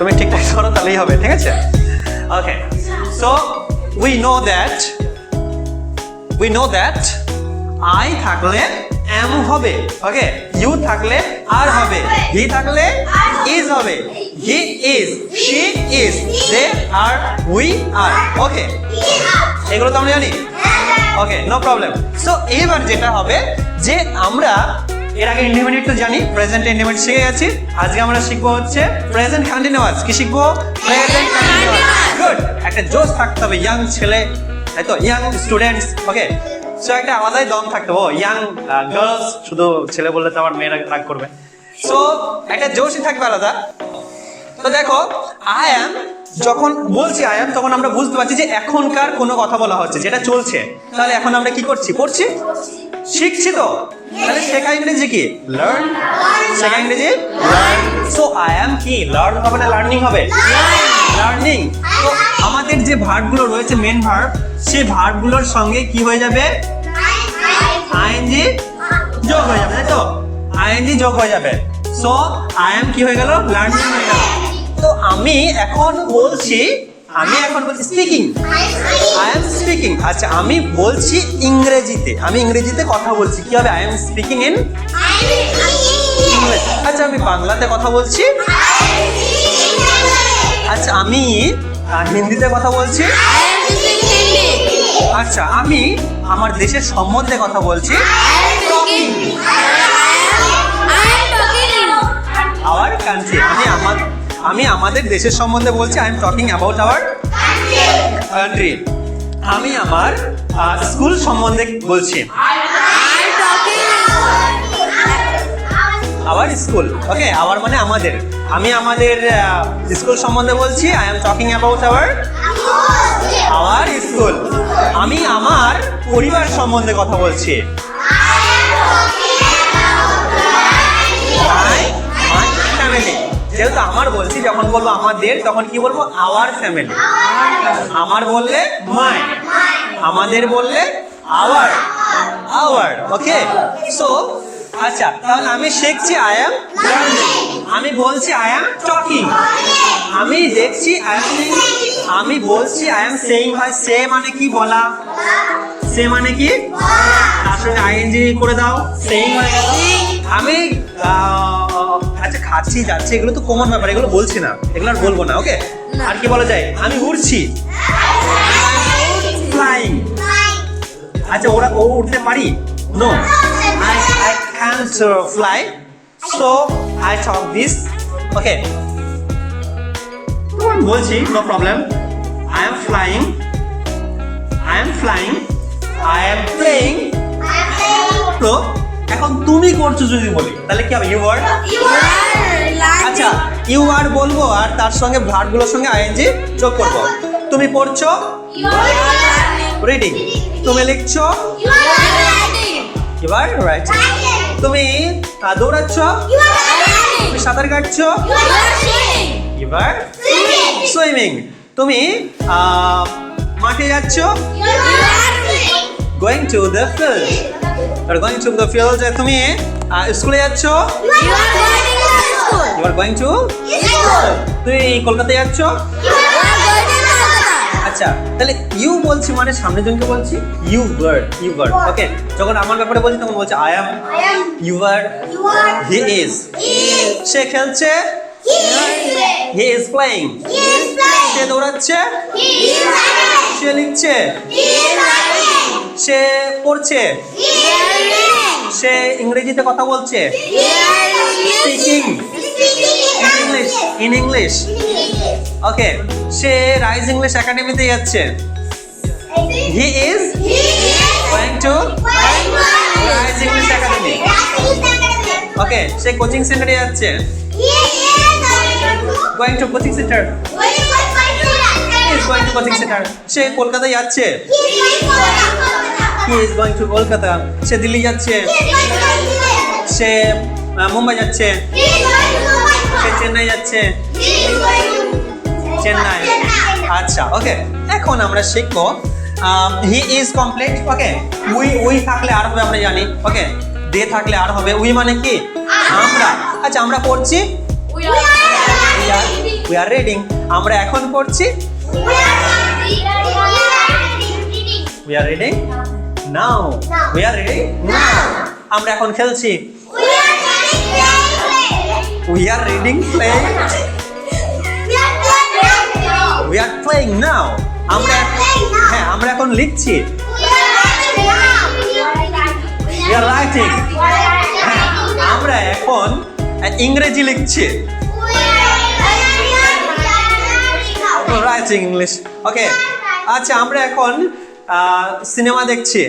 তুমি ঠিকঠাক করো তাহলেই হবে, ঠিক আছে? Okay, so we know that I থাকলে এম হবে, ওকে, ইউ থাকলে আর হবে, হি থাকলে ইজ হবে, he is, she is, they are, we are, okay, এগুলো তো আমরা জানি। ওকে, নো প্রবলেম। সো এবার যেটা হবে যে আমরা এর আগে ইন্ডিপেন্ডেন্ট তো জানি, প্রেজেন্ট ইন্ডিপেন্ডেন্ট শিখে গেছি। আজকে আমরা শিখবো হচ্ছে প্রেজেন্ট কন্টিনিউয়াস। কি শিখবো? Present continuous. গুড, একটা জোশ থাকতে হবে, ইয়াং ছেলে, তাই তো, ইয়াং স্টুডেন্টস। ওকে, সো একটা আলাদাই দম থাকতে হবে। ইয়াং গার্লস, শুধু ছেলে বললে তো আমার মেয়েরা রাগ করবে। সো একটা জোশই থাকবে আলাদা। তো দেখো, আই অ্যাম, যখন বলছি আই অ্যাম, তখন আমরা বুঝতে পারছি যে এখনকার কোনো কথা বলা হচ্ছে, যেটা চলছে। তাহলে এখন আমরা কি করছি? পড়ছি, শিখছি। তো তাহলে শেখা ইংরেজি কি? লার্ন। শেখা ইংরেজি লার্ন। সো আই অ্যাম কি? লার্ন হবে না লার্নিং হবে? লার্নিং। তো আমাদের যে ভার্বগুলো রয়েছে, মেন ভার্ব, সেই ভার্বগুলোর সঙ্গে কি হয়ে যাবে? আইএনজি যোগ হয়ে যাবে, তাই তো? আইএনজি যোগ হয়ে যাবে। সো আই অ্যাম কি হয়ে গেল? লার্নিং হয়ে গেল। তো আমি এখন বলছি স্পিকিং। I am speaking. আচ্ছা, আমি বলছি ইংরেজিতে, আমি ইংরেজিতে কথা বলছি। কি হবে? I am speaking in English. আচ্ছা, আমি বাংলাতে কথা বলছি। আচ্ছা, আমি হিন্দিতে কথা বলছি। আচ্ছা, আমি আমার দেশের সম্বন্ধে কথা বলছি। Our country. আমি আমাদের দেশের সম্বন্ধে বলছি। I am talking about our country. আমি আমার স্কুল সম্বন্ধে বলছি। Our school. ওকে, আওয়ার মানে আমাদের। আমি আমাদের স্কুল সম্বন্ধে বলছি। I am talking about our school. আমি আমার পরিবার সম্বন্ধে কথা বলছি। ফ্যামিলি। যেহেতু আমার বলছি, যখন বলবো আমাদের, তখন কি বলবো? Our family. আমার বললে মাই, আমাদের বললে আওয়ার। ওকে, সো আচ্ছা, তাহলে আমি শিখছি আই অ্যাম লার্নিং। আমি বলছি আই অ্যাম টকিং। আমি দেখছি আমি বলছি আই অ্যাম সেইং। হয় সে মানে কি? বলা। সে মানে কি? তার সঙ্গে আইএনজি করে দাও, সেইং হয়ে গেল। আমি আচ্ছা, খাচ্ছি, যাচ্ছি, এগুলো তো কমন ব্যাপার, এগুলো বলছি না, এগুলো আর বলবো না। ওকে, আর কি বলা যায়? আমি উড়ছি, ফ্লাইং। আচ্ছা, ও উঠতে পারি? No, I can't fly, so I talk this. Okay, বলছি, no problem. I am flying, I am playing. তো এখন তুমি করছো যদি বলি, তাহলে কি হবে? You are. আচ্ছা, ইউ আর বলবো, আর তার সঙ্গে ভার্বগুলোর সঙ্গে আইএনজি যোগ করবো। তুমি পড়ছো, রিডিং। তুমি লিখছো, ইউ আর রাইটিং। তুমি দৌড়াচ্ছ, তুমি সাঁতার কাটছো, ইউ আর সুইমিং। তুমি মাঠে যাচ্ছ, going to the field. Going to the field. তুমি স্কুলে যাচ্ছ, you are going to school. তুমি কলকাতায় যাচ্ছ। আচ্ছা, তাহলে ইউ বলছি মানে সামনের জনকে বলছি ইউ ওয়ার। ওকে, যখন আমার ব্যাপারে বলছি তখন বলছি I am, you are, he is. সে খেলছে, হি ইজ প্লেইং। সে দৌড়াচ্ছে, সে লিখছে, সে পড়ছে, সে ইংরেজিতে কথা বলছে, স্পিকিং ইন ইংলিশ। ওকে, সে রাইজ ইংলিশ একাডেমিতে যাচ্ছে। He is going to Rise English Academy. Okay, সে কোচিং সেন্টারে যাচ্ছে। Going to coaching centre. Going to coaching centre. সে কলকাতায় যাচ্ছে। He is going to Kolkata. সে দিল্লি যাচ্ছে। সে মুম্বাই যাচ্ছে। সে চেন্নাই যাচ্ছে। চেন্নাই। আচ্ছা, ওকে, এখন আমরা শিখবো he is complete. Okay, we থাকলে আর হবে আমরা জানি। ওকে, দে থাকলে আর হবে। উই মানে কি? আমরা। আচ্ছা, আমরা পড়ছি, উই আর রিডিং। আমরা এখন পড়ছি we are reading now. We are reading now. আমরা এখন খেলছি we are reading playing. We are playing now. আমরা হ্যাঁ আমরা এখন লিখছি উই আর রাইটিং। হ্যাঁ আমরা এখন ইংরেজি লিখছি রাইটিং ইংলিশ। ওকে আচ্ছা আমরা এখন সিনেমা দেখছি।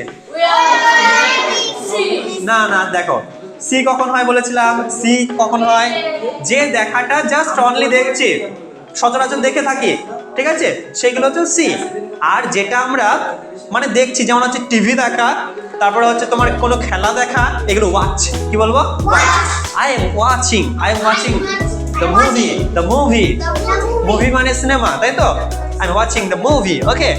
না না দেখো সি কখন হয় বলেছিলাম, সি কখন হয় যে দেখাটা জাস্ট অনলি দেখছি, সচরাচর দেখে থাকি, ঠিক আছে, সেগুলো হচ্ছে সি। আর যেটা আমরা মানে দেখছি যেমন হচ্ছে টিভি দেখা, তারপরে হচ্ছে তোমার কোনো খেলা দেখা, এগুলো ওয়াচ। কি বলবো? I am watching the movie. Movie মানে সিনেমা, তাই তো? I am watching the movie. Okay